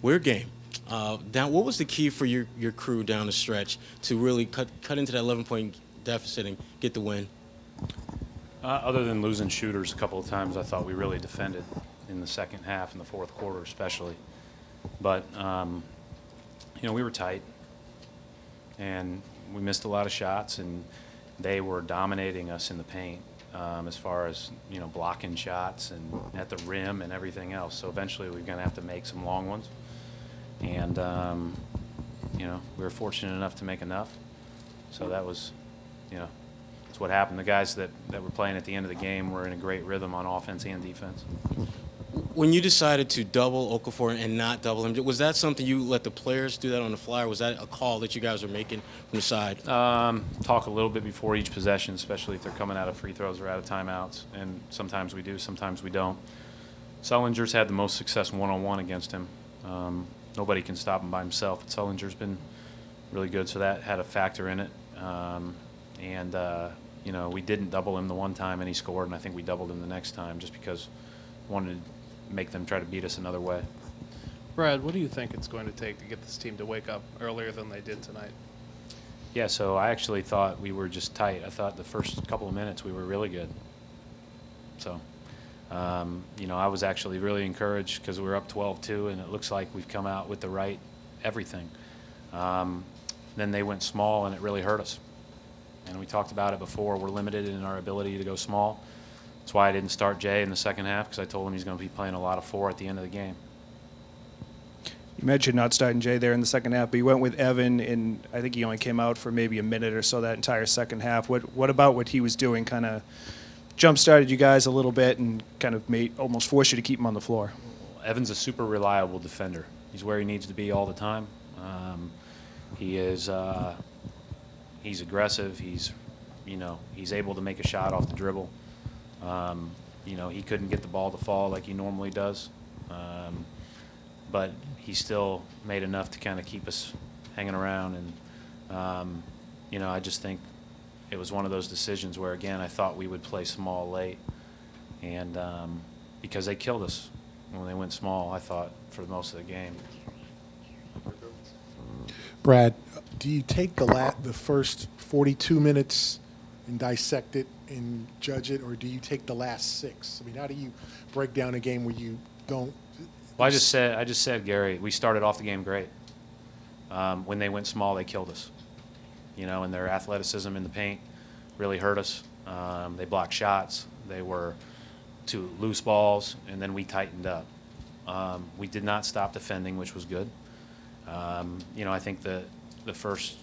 Weird game. What was the key for your crew down the stretch to really cut into that 11-point deficit and get the win? Other than losing shooters a couple of times, I thought we really defended in the second half, in the fourth quarter especially. But, we were tight, and we missed a lot of shots, and they were dominating us in the paint as far as, blocking shots and at the rim and everything else. So eventually we're going to have to make some long ones. And, we were fortunate enough to make enough. So that was, that's what happened. The guys that were playing at the end of the game were in a great rhythm on offense and defense. When you decided to double Okafor and not double him, was that something you let the players do that on the fly, or was that a call that you guys were making from the side? Talk a little bit before each possession, especially if they're coming out of free throws or out of timeouts, and sometimes we do, sometimes we don't. Sullinger's had the most success one-on-one against him. Nobody can stop him by himself, but Sullinger's been really good, so that had a factor in it. We didn't double him the one time, and he scored, and I think we doubled him the next time just because we wanted to make them try to beat us another way. Brad, what do you think it's going to take to get this team to wake up earlier than they did tonight? Yeah, so I actually thought we were just tight. I thought the first couple of minutes we were really good. So, I was actually really encouraged because we were up 12-2, and it looks like we've come out with the right everything. Then they went small, and it really hurt us. And we talked about it before. We're limited in our ability to go small. That's why I didn't start Jay in the second half, because I told him he's going to be playing a lot of 4 at the end of the game. You mentioned not starting Jay there in the second half, but you went with Evan, and I think he only came out for maybe a minute or so that entire second half. What about what he was doing kind of jump-started you guys a little bit and kind of almost forced you to keep him on the floor? Evan's a super reliable defender. He's where he needs to be all the time. He's aggressive. He's able to make a shot off the dribble. He couldn't get the ball to fall like he normally does. But he still made enough to kind of keep us hanging around. And, I just think it was one of those decisions where, again, I thought we would play small late. And because they killed us when they went small, I thought, for most of the game. Brad, do you take the first 42 minutes and dissect it and judge it, or do you take the last 6? I mean, how do you break down a game where you don't? Well, I just said, Gary, we started off the game great. When they went small, they killed us. And their athleticism in the paint really hurt us. They blocked shots. They were to loose balls, and then we tightened up. We did not stop defending, which was good. I think the first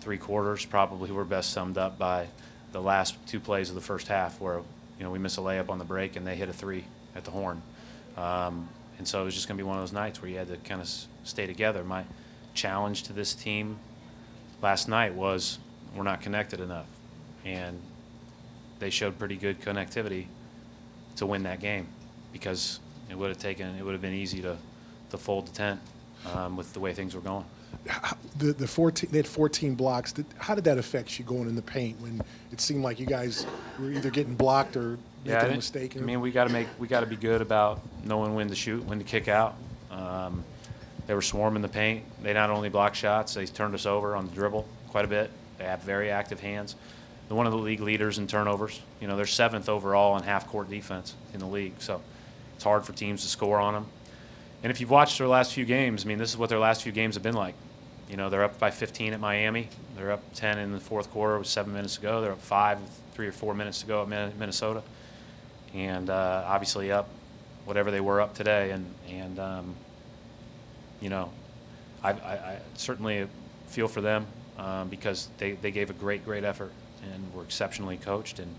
3 quarters probably were best summed up by the last 2 plays of the first half, where we miss a layup on the break and they hit a 3 at the horn. And so it was just going to be one of those nights where you had to kind of stay together. My challenge to this team last night was we're not connected enough, and they showed pretty good connectivity to win that game, because it would have been easy to fold the tent with the way things were going. They had 14 blocks. How did that affect you going in the paint when it seemed like you guys were either getting blocked or making a mistake? I mean, we got to be good about knowing when to shoot, when to kick out. They were swarming the paint. They not only blocked shots, they turned us over on the dribble quite a bit. They have very active hands. They're one of the league leaders in turnovers. They're 7th overall in half-court defense in the league, so it's hard for teams to score on them. And if you've watched their last few games, I mean, this is what their last few games have been like. They're up by 15 at Miami. They're up 10 in the fourth quarter with 7 minutes to go. They're up 5 with 3 or 4 minutes to go at Minnesota. And obviously up whatever they were up today. I certainly feel for them because they gave a great effort and were exceptionally coached. And,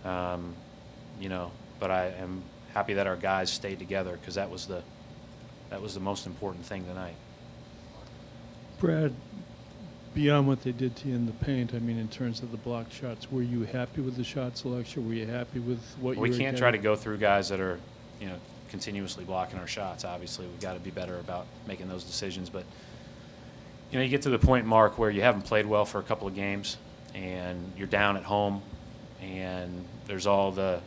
but I am happy that our guys stayed together, because that was the most important thing tonight. Brad, beyond what they did to you in the paint, I mean, in terms of the blocked shots, were you happy with the shot selection? Were you happy with what you were We can't getting? try to go through guys that are, continuously blocking our shots. Obviously, we've got to be better about making those decisions. But, you get to the point, Mark, where you haven't played well for a couple of games, and you're down at home, and there's all the,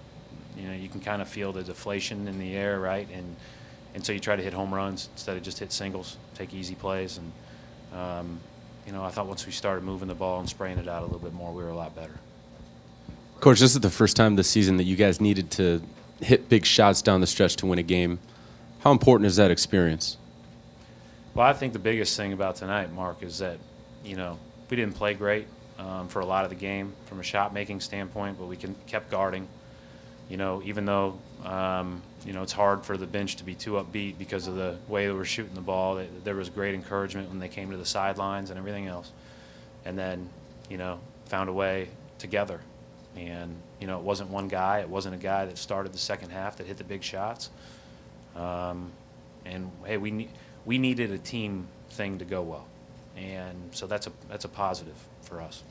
you can kind of feel the deflation in the air, right? And so you try to hit home runs instead of just hit singles, take easy plays. And, I thought once we started moving the ball and spraying it out a little bit more, we were a lot better. Coach, this is the first time this season that you guys needed to hit big shots down the stretch to win a game. How important is that experience? Well, I think the biggest thing about tonight, Mark, is that, we didn't play great for a lot of the game from a shot-making standpoint, but we kept guarding. Even though, it's hard for the bench to be too upbeat because of the way that we're shooting the ball, there was great encouragement when they came to the sidelines and everything else. And then, found a way together. And, it wasn't one guy. It wasn't a guy that started the second half that hit the big shots. And, hey, we needed a team thing to go well. And so that's a positive for us.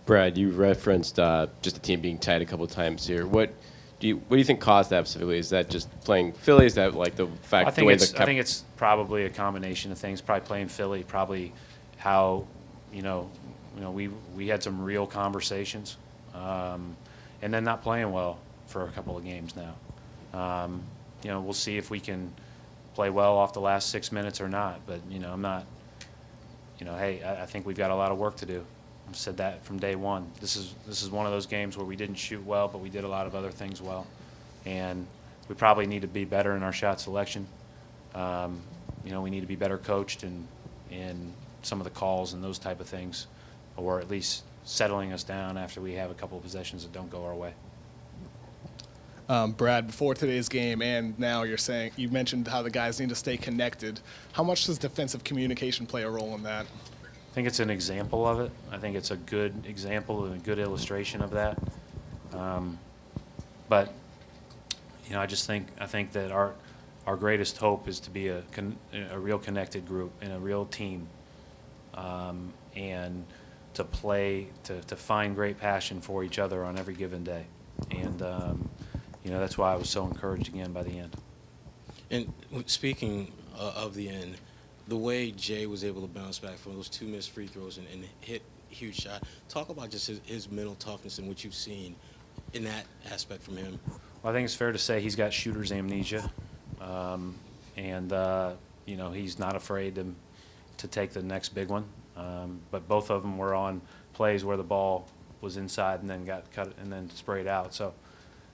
Brad, you referenced just the team being tight a couple of times here. What do you think caused that specifically? Is that just playing Philly? Is that like the fact? I think it's probably a combination of things. Probably playing Philly. Probably how we had some real conversations, and then not playing well for a couple of games now. We'll see if we can play well off the last 6 minutes or not. But I'm not. Hey, I think we've got a lot of work to do. I've said that from day one. This is one of those games where we didn't shoot well, but we did a lot of other things well, and we probably need to be better in our shot selection. We need to be better coached in some of the calls and those type of things, or at least settling us down after we have a couple of possessions that don't go our way. Brad, before today's game and now you mentioned how the guys need to stay connected. How much does defensive communication play a role in that? I think it's an example of it. I think it's a good example and a good illustration of that. But I think that our greatest hope is to be a real connected group and a real team, and to play to find great passion for each other on every given day. And that's why I was so encouraged again by the end. And speaking of the end, the way Jay was able to bounce back from those 2 missed free throws and hit a huge shot, talk about just his mental toughness and what you've seen in that aspect from him. Well, I think it's fair to say he's got shooter's amnesia, and he's not afraid to take the next big one. But both of them were on plays where the ball was inside and then got cut and then sprayed out. So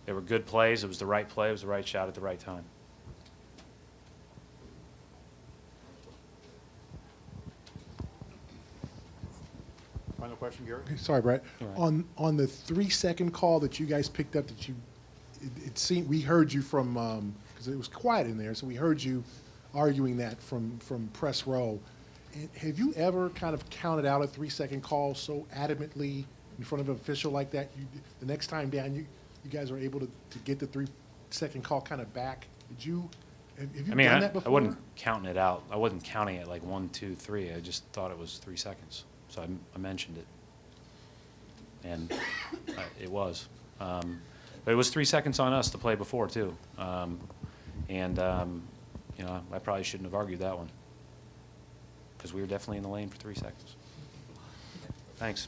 they were good plays. It was the right play. It was the right shot at the right time. Final question, Gary. Sorry, Brett. Right. On the 3-second call that you guys picked up, it seemed we heard you from because it was quiet in there, so we heard you arguing that from press row. And have you ever kind of counted out a 3-second call so adamantly in front of an official like that? The next time down, you guys are able to get the 3-second call kind of back. Have you done that before? I wasn't counting it out. I wasn't counting it like 1, 2, 3. I just thought it was 3 seconds. So I mentioned it, and it was. But it was 3 seconds on us to play before, too. I probably shouldn't have argued that one because we were definitely in the lane for 3 seconds. Thanks.